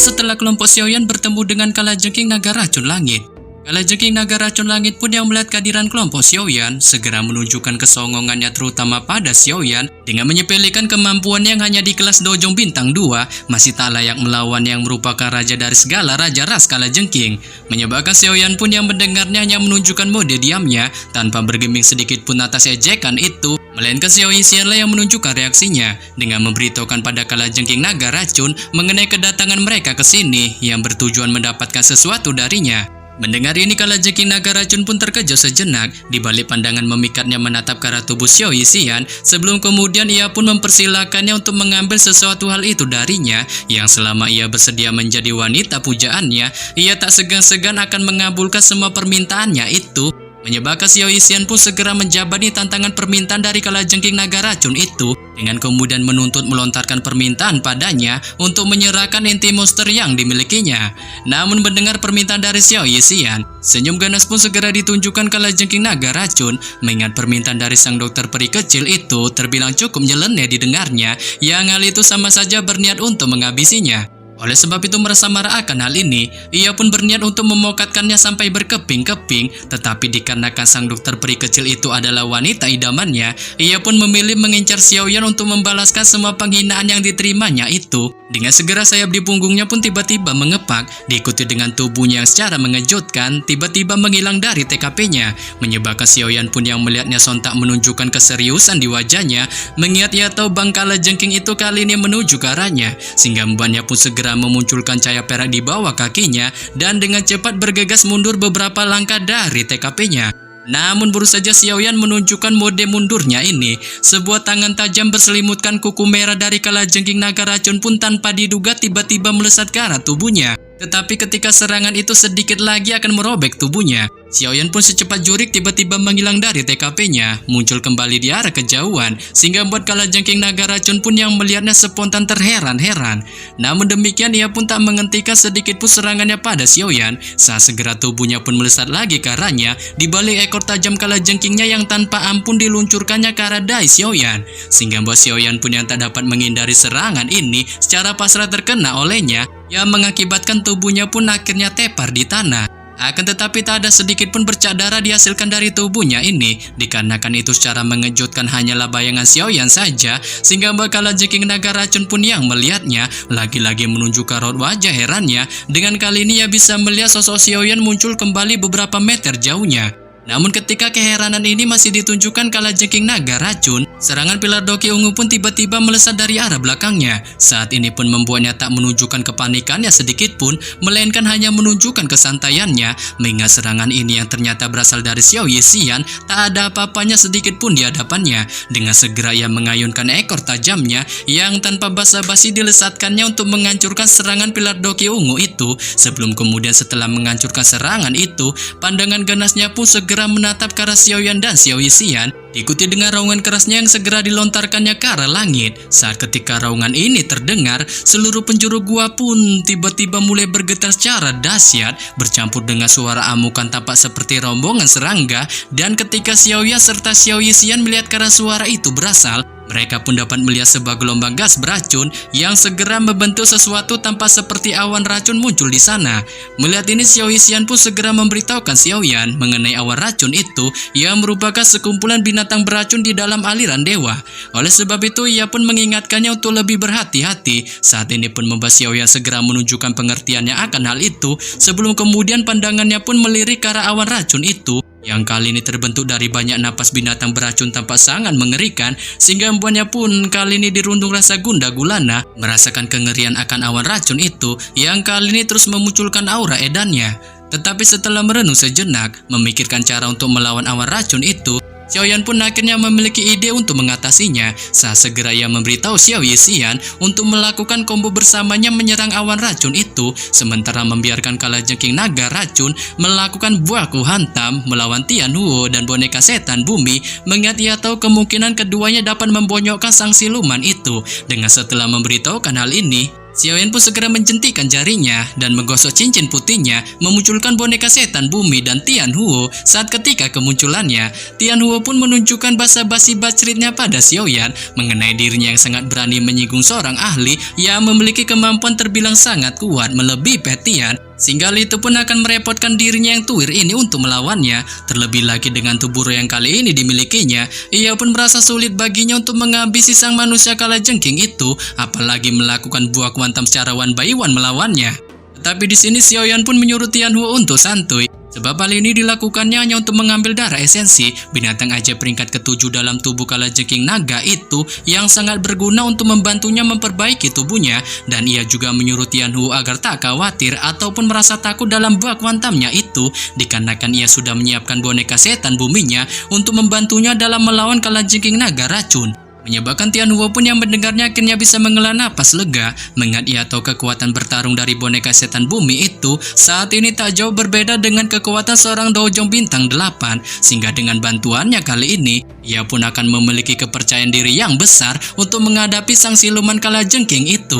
setelah kelompok Xiaoyan bertemu dengan Kalajengking Naga Racun Langit. Kalajengking Naga Racun Langit pun yang melihat kehadiran kelompok Xiaoyan segera menunjukkan kesongongannya terutama pada Xiaoyan dengan menyepelekan kemampuan yang hanya di kelas Dojong Bintang 2 masih tak layak melawan yang merupakan raja dari segala raja ras Kalajengking. Menyebabkan Xiaoyan pun yang mendengarnya hanya menunjukkan mode diamnya tanpa bergeming sedikit pun atas ejekan itu, melainkan Xiaoyan lah yang menunjukkan reaksinya dengan memberitahukan pada Kalajengking Naga Racun mengenai kedatangan mereka ke sini yang bertujuan mendapatkan sesuatu darinya. Mendengar ini Kalajengking Naga Racun pun terkejut sejenak di balik pandangan memikatnya menatap ke arah tubuh Xiao Yixian sebelum kemudian ia pun mempersilakannya untuk mengambil sesuatu hal itu darinya yang selama ia bersedia menjadi wanita pujaannya, ia tak segan-segan akan mengabulkan semua permintaannya itu. Menyebabkan Xiao Yixian pun segera menjabani tantangan permintaan dari Kalajengking Naga Racun itu dengan kemudian menuntut melontarkan permintaan padanya untuk menyerahkan inti monster yang dimilikinya. Namun mendengar permintaan dari Xiao Yixian, senyum ganas pun segera ditunjukkan Kalajengking Naga Racun mengingat permintaan dari sang dokter peri kecil itu terbilang cukup nyeleneh didengarnya yang hal itu sama saja berniat untuk menghabisinya. Oleh sebab itu merasa marah akan hal ini, ia pun berniat untuk memokatkannya sampai berkeping-keping, tetapi dikarenakan sang dokter peri kecil itu adalah wanita idamannya, ia pun memilih mengincar Xiaoyan untuk membalaskan semua penghinaan yang diterimanya itu. Dengan segera sayap di punggungnya pun tiba-tiba mengepak, diikuti dengan tubuhnya yang secara mengejutkan tiba-tiba menghilang dari TKP-nya, menyebabkan Xiaoyan pun yang melihatnya sontak menunjukkan keseriusan di wajahnya, mengingat ia tahu Bang Kalajengking itu kali ini menuju ke arahnya, sehingga membuatnya pun segera memunculkan cahaya perak di bawah kakinya dan dengan cepat bergegas mundur beberapa langkah dari TKP-nya. Namun baru saja Xiaoyan menunjukkan mode mundurnya ini, sebuah tangan tajam berselimutkan kuku merah dari Kalajengking Naga Racun pun tanpa diduga tiba-tiba melesat ke arah tubuhnya. Tetapi ketika serangan itu sedikit lagi akan merobek tubuhnya, Xiaoyan pun secepat jurik tiba-tiba menghilang dari TKP-nya, muncul kembali di arah kejauhan, sehingga membuat Kalajengking Naga Racun pun yang melihatnya spontan terheran-heran. Namun demikian ia pun tak menghentikan sedikit pun serangannya pada Xiaoyan, saat segera tubuhnya pun melesat lagi ke arahnya, di balik ekor tajam Kalajengkingnya yang tanpa ampun diluncurkannya ke arah dai Xiaoyan, sehingga membuat Xiaoyan pun yang tak dapat menghindari serangan ini secara pasrah terkena olehnya, yang mengakibatkan tubuhnya pun akhirnya tepar di tanah. Akan tetapi tak ada sedikit pun bercak darah dihasilkan dari tubuhnya ini, dikarenakan itu secara mengejutkan hanyalah bayangan Xiaoyan saja, sehingga Mbak Kalajengking Naga Racun pun yang melihatnya lagi-lagi menunjukkan raut wajah herannya. Dengan kali ini ia bisa melihat sosok Xiaoyan muncul kembali beberapa meter jauhnya. Namun ketika keheranan ini masih ditunjukkan Kalajengking Naga Racun, serangan pilar Doki Ungu pun tiba-tiba melesat dari arah belakangnya. Saat ini pun membuatnya tak menunjukkan kepanikannya sedikit pun, melainkan hanya menunjukkan kesantaiannya, mengingat serangan ini yang ternyata berasal dari Xiao Yixian tak ada apa-apanya sedikit pun di hadapannya. Dengan segera ia mengayunkan ekor tajamnya yang tanpa basa-basi dilesatkannya untuk menghancurkan serangan pilar Doki Ungu itu. Sebelum kemudian setelah menghancurkan serangan itu, pandangan ganasnya pun segera menatap ke arah Xiaoyan dan Xiao Yixian, diikuti dengan raungan kerasnya yang segera dilontarkannya ke arah langit. Saat ketika raungan ini terdengar, seluruh penjuru gua pun tiba-tiba mulai bergetar secara dahsyat, bercampur dengan suara amukan tampak seperti rombongan serangga. Dan ketika Xiaoyan serta Xiao Yixian melihat ke arah suara itu berasal, mereka pun dapat melihat sebuah gelombang gas beracun yang segera membentuk sesuatu tampak seperti awan racun muncul di sana. Melihat ini Xiao Yixian pun segera memberitahukan Xiaoyan mengenai awan racun itu yang merupakan sekumpulan binatang beracun di dalam aliran dewa. Oleh sebab itu ia pun mengingatkannya untuk lebih berhati-hati. Saat ini pun membuat Xiaoyan segera menunjukkan pengertiannya akan hal itu, sebelum kemudian pandangannya pun melirik ke arah awan racun itu yang kali ini terbentuk dari banyak napas binatang beracun tampak sangat mengerikan, sehingga membuatnya pun kali ini dirundung rasa gundah gulana merasakan kengerian akan awan racun itu yang kali ini terus memunculkan aura edannya. Tetapi setelah merenung sejenak memikirkan cara untuk melawan awan racun itu, Xiaoyan pun akhirnya memiliki ide untuk mengatasinya. Saat segera ia memberitahu Xiao Yixian untuk melakukan combo bersamanya menyerang awan racun itu, sementara membiarkan Kalajengking Naga Racun melakukan buaku hantam melawan Tian Huo dan boneka setan bumi, mengingat ia tahu kemungkinan keduanya dapat membonyokkan sang siluman itu. Dengan setelah memberitahukan hal ini, Xiaoyan pun segera menjentikan jarinya dan menggosok cincin putihnya, memunculkan boneka setan bumi dan Tianhuo. Saat ketika kemunculannya, Tianhuo pun menunjukkan basa-basi bacritnya pada Xiaoyan mengenai dirinya yang sangat berani menyinggung seorang ahli yang memiliki kemampuan terbilang sangat kuat melebihi Petian, sehingga hal itu pun akan merepotkan dirinya yang tuir ini untuk melawannya. Terlebih lagi dengan tubuh yang kali ini dimilikinya, ia pun merasa sulit baginya untuk menghabisi sang manusia kalajengking itu, apalagi melakukan buah kuantum secara one by one melawannya. Tetapi di sini Xiaoyan pun menyuruh Tianhuo untuk santuy, sebab hal ini dilakukannya hanya untuk mengambil darah esensi binatang ajaib peringkat ke-7 dalam tubuh kalajengking naga itu yang sangat berguna untuk membantunya memperbaiki tubuhnya. Dan ia juga menyuruh Tianhuo agar tak khawatir ataupun merasa takut dalam buah kuantamnya itu, dikarenakan ia sudah menyiapkan boneka setan buminya untuk membantunya dalam melawan kalajengking naga racun. Menyebabkan Tianhuo pun yang mendengarnya akhirnya bisa menghela napas lega, mengingat ia tahu kekuatan bertarung dari boneka setan bumi itu saat ini tak jauh berbeda dengan kekuatan seorang Dojong bintang 8, sehingga dengan bantuannya kali ini ia pun akan memiliki kepercayaan diri yang besar untuk menghadapi sang siluman kalajengking itu.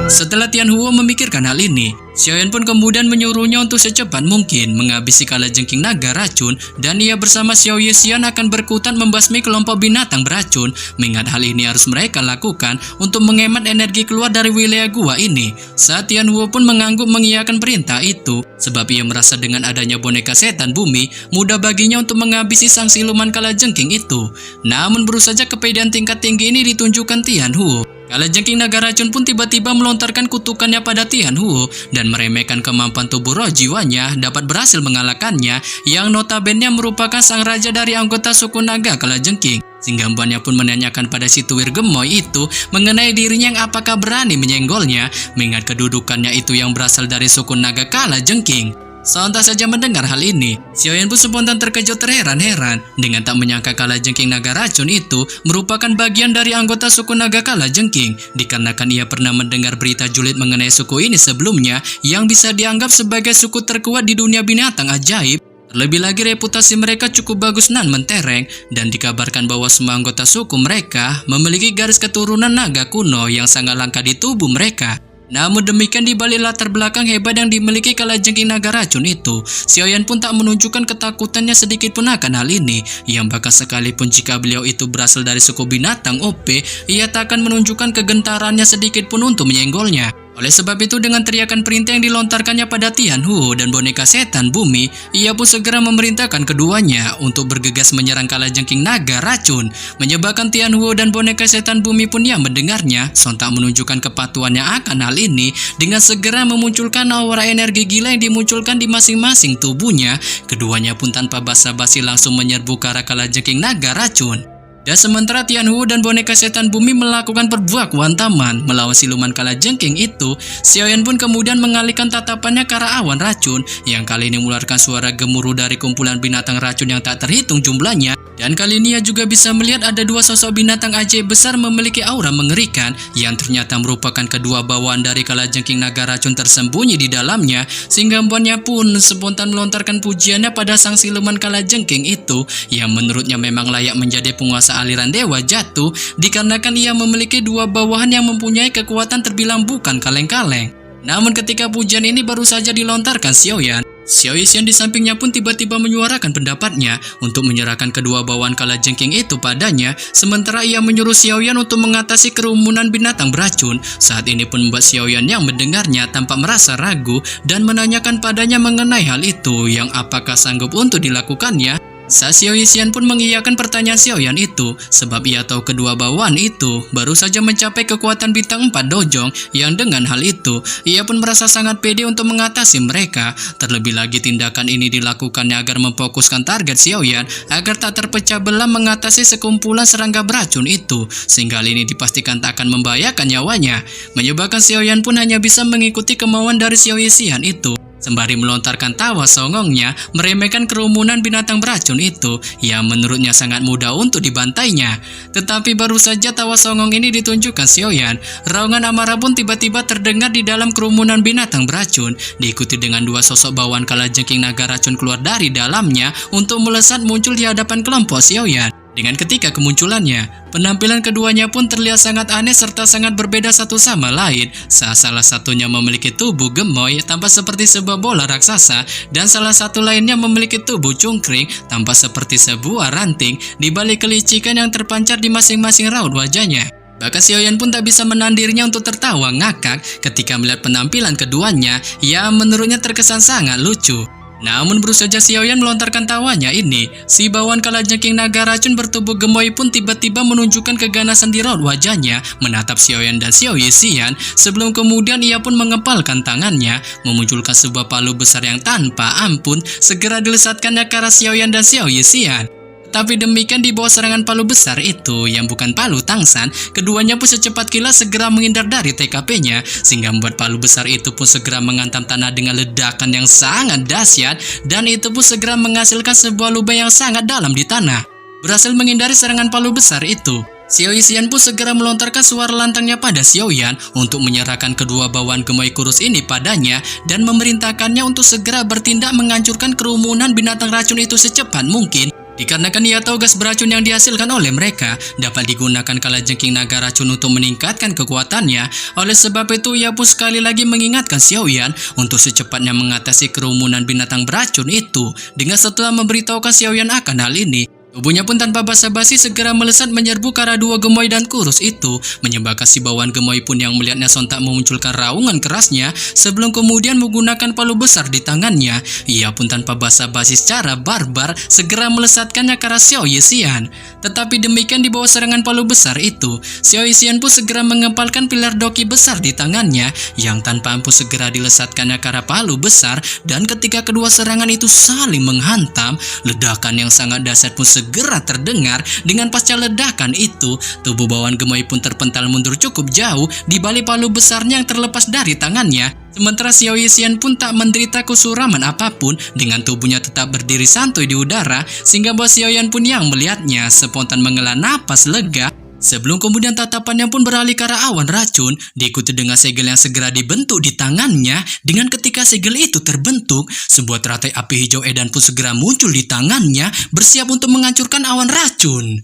Setelah Tianhuo memikirkan hal ini, Xiaoyan pun kemudian menyuruhnya untuk secepat mungkin menghabisi kalajengking naga racun, dan ia bersama Xiao Yixian akan berkutat membasmi kelompok binatang beracun. Mengingat hal ini harus mereka lakukan untuk menghemat energi keluar dari wilayah gua ini. Saat Tianhuo pun mengangguk mengiyakan perintah itu, sebab ia merasa dengan adanya boneka setan bumi, mudah baginya untuk menghabisi sang siluman kalajengking itu. Namun baru saja kepedean tingkat tinggi ini ditunjukkan Tianhuo, kalajengking naga racun pun tiba-tiba melontarkan kutukannya pada Tianhuo dan meremehkan kemampuan tubuh roh jiwanya dapat berhasil mengalahkannya, yang notabene merupakan sang raja dari anggota suku naga kalajengking. Sehingga mbaknya pun menanyakan pada si tuir gemoy itu mengenai dirinya yang apakah berani menyenggolnya, mengingat kedudukannya itu yang berasal dari suku naga kalajengking. Sontak saja mendengar hal ini, Xiaoyan pun spontan terkejut terheran-heran dengan tak menyangka kalajengking naga racun itu merupakan bagian dari anggota suku naga kalajengking, dikarenakan ia pernah mendengar berita julid mengenai suku ini sebelumnya yang bisa dianggap sebagai suku terkuat di dunia binatang ajaib. Terlebih lagi reputasi mereka cukup bagus nan mentereng, dan dikabarkan bahwa semua anggota suku mereka memiliki garis keturunan naga kuno yang sangat langka di tubuh mereka. Namun demikian, di balik latar belakang hebat yang dimiliki kalajengking naga racun itu, Xiaoyan pun tak menunjukkan ketakutannya sedikit pun akan hal ini, yang bahkan sekalipun jika beliau itu berasal dari suku binatang OP, ia tak akan menunjukkan kegentarannya sedikit pun untuk menyenggolnya. Oleh sebab itu, dengan teriakan perintah yang dilontarkannya pada Tianhuo dan boneka setan bumi, ia pun segera memerintahkan keduanya untuk bergegas menyerang kalajengking naga racun. Menyebabkan Tianhuo dan boneka setan bumi pun yang mendengarnya sontak menunjukkan kepatuhannya akan hal ini dengan segera memunculkan aura energi gila yang dimunculkan di masing-masing tubuhnya. Keduanya pun tanpa basa-basi langsung menyerbu ke arah kalajengking naga racun. Dan sementara Tianhuo dan boneka setan bumi melakukan perbuah kuantaman melawan siluman kalajengking itu, Xiaoyan pun kemudian mengalihkan tatapannya ke arah awan racun yang kali ini mengeluarkan suara gemuruh dari kumpulan binatang racun yang tak terhitung jumlahnya. Dan kali ini ia juga bisa melihat ada dua sosok binatang ajaib besar memiliki aura mengerikan yang ternyata merupakan kedua bawaan dari kalajengking naga racun tersembunyi di dalamnya, sehingga mbaknya pun spontan melontarkan pujiannya pada sang siluman kalajengking itu yang menurutnya memang layak menjadi penguasa aliran dewa jatuh, dikarenakan ia memiliki dua bawahan yang mempunyai kekuatan terbilang bukan kaleng-kaleng. Namun ketika pujian ini baru saja dilontarkan Xiaoyan, Xiao Yixian di sampingnya pun tiba-tiba menyuarakan pendapatnya untuk menyerahkan kedua bawahan kalajengking itu padanya, sementara ia menyuruh Xiaoyan untuk mengatasi kerumunan binatang beracun. Saat ini pun membuat Xiaoyan yang mendengarnya tampak merasa ragu dan menanyakan padanya mengenai hal itu yang apakah sanggup untuk dilakukannya. Xiao Yixian pun mengiyakan pertanyaan Xiaoyan itu, sebab ia tahu kedua bawahan itu baru saja mencapai kekuatan bintang 4 dojong, yang dengan hal itu ia pun merasa sangat pede untuk mengatasi mereka. Terlebih lagi tindakan ini dilakukannya agar memfokuskan target Xiaoyan agar tak terpecah belah mengatasi sekumpulan serangga beracun itu, sehingga hal ini dipastikan tak akan membahayakan nyawanya. Menyebabkan Xiaoyan pun hanya bisa mengikuti kemauan dari Xiao Yixian itu, sembari melontarkan tawa songongnya meremehkan kerumunan binatang beracun itu yang menurutnya sangat mudah untuk dibantainya. Tetapi baru saja tawa songong ini ditunjukkan Xiaoyan, raungan amarah pun tiba-tiba terdengar di dalam kerumunan binatang beracun, diikuti dengan dua sosok bawahan kalajengking naga racun keluar dari dalamnya untuk melesat muncul di hadapan kelompok Xiaoyan. Dengan ketika kemunculannya, penampilan keduanya pun terlihat sangat aneh serta sangat berbeda satu sama lain, saat salah satunya memiliki tubuh gemoy tampak seperti sebuah bola raksasa dan salah satu lainnya memiliki tubuh cungkring tampak seperti sebuah ranting di balik kelicikan yang terpancar di masing-masing raut wajahnya. Bahkan Xiaoyan pun tak bisa menahan dirinya untuk tertawa ngakak ketika melihat penampilan keduanya yang menurutnya terkesan sangat lucu. Namun baru saja Xiaoyan melontarkan tawanya ini, si bawaan kalajengking naga racun bertubuh gemoy pun tiba-tiba menunjukkan keganasan di raut wajahnya menatap Xiaoyan dan Xiao Yixian sebelum kemudian ia pun mengepalkan tangannya memunculkan sebuah palu besar yang tanpa ampun segera dilesatkannya ke arah Xiaoyan dan Xiao Yixian. Tapi demikian di bawah serangan palu besar itu yang bukan palu tangsan, keduanya pun secepat kilat segera menghindar dari TKP-nya sehingga membuat palu besar itu pun segera menghantam tanah dengan ledakan yang sangat dahsyat dan itu pun segera menghasilkan sebuah lubang yang sangat dalam di tanah. Berhasil menghindari serangan palu besar itu, Xiao Yixian pun segera melontarkan suara lantangnya pada Xiaoyan untuk menyerahkan kedua bawaan gemoy kurus ini padanya dan memerintahkannya untuk segera bertindak menghancurkan kerumunan binatang racun itu secepat mungkin. Dikarenakan ia tahu gas beracun yang dihasilkan oleh mereka dapat digunakan kalajengking naga racun untuk meningkatkan kekuatannya. Oleh sebab itu ia pun sekali lagi mengingatkan Xiaoyan untuk secepatnya mengatasi kerumunan binatang beracun itu. Dengan setelah memberitahukan Xiaoyan akan hal ini, tubuhnya pun tanpa basa-basi segera melesat menyerbu ke arah dua gemoy dan kurus itu, menyebabkan si bawaan gemoy pun yang melihatnya sontak memunculkan raungan kerasnya sebelum kemudian menggunakan palu besar di tangannya. Ia pun tanpa basa-basi secara barbar segera melesatkannya ke arah Xiao Yixian. Tetapi demikian di bawah serangan palu besar itu, Xiao Yixian pun segera mengepalkan pilar doki besar di tangannya yang tanpa ampun segera dilesatkannya ke arah palu besar dan ketika kedua serangan itu saling menghantam, ledakan yang sangat dahsyat pun segera terdengar. Dengan pasca ledakan itu, tubuh bawaan gemoy pun terpental mundur cukup jauh di balik palu besarnya yang terlepas dari tangannya. Sementara Xiao Yixian pun tak menderita kesuraman apapun, dengan tubuhnya tetap berdiri santuy di udara sehingga bos Xiaoyan pun yang melihatnya spontan menghela napas lega. Sebelum kemudian tatapannya pun beralih ke arah awan racun, diikuti dengan segel yang segera dibentuk di tangannya. Dengan ketika segel itu terbentuk, sebuah teratai api hijau edan pun segera muncul di tangannya, bersiap untuk menghancurkan awan racun.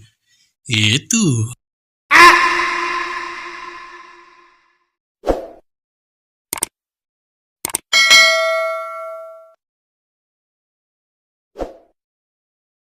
Itu.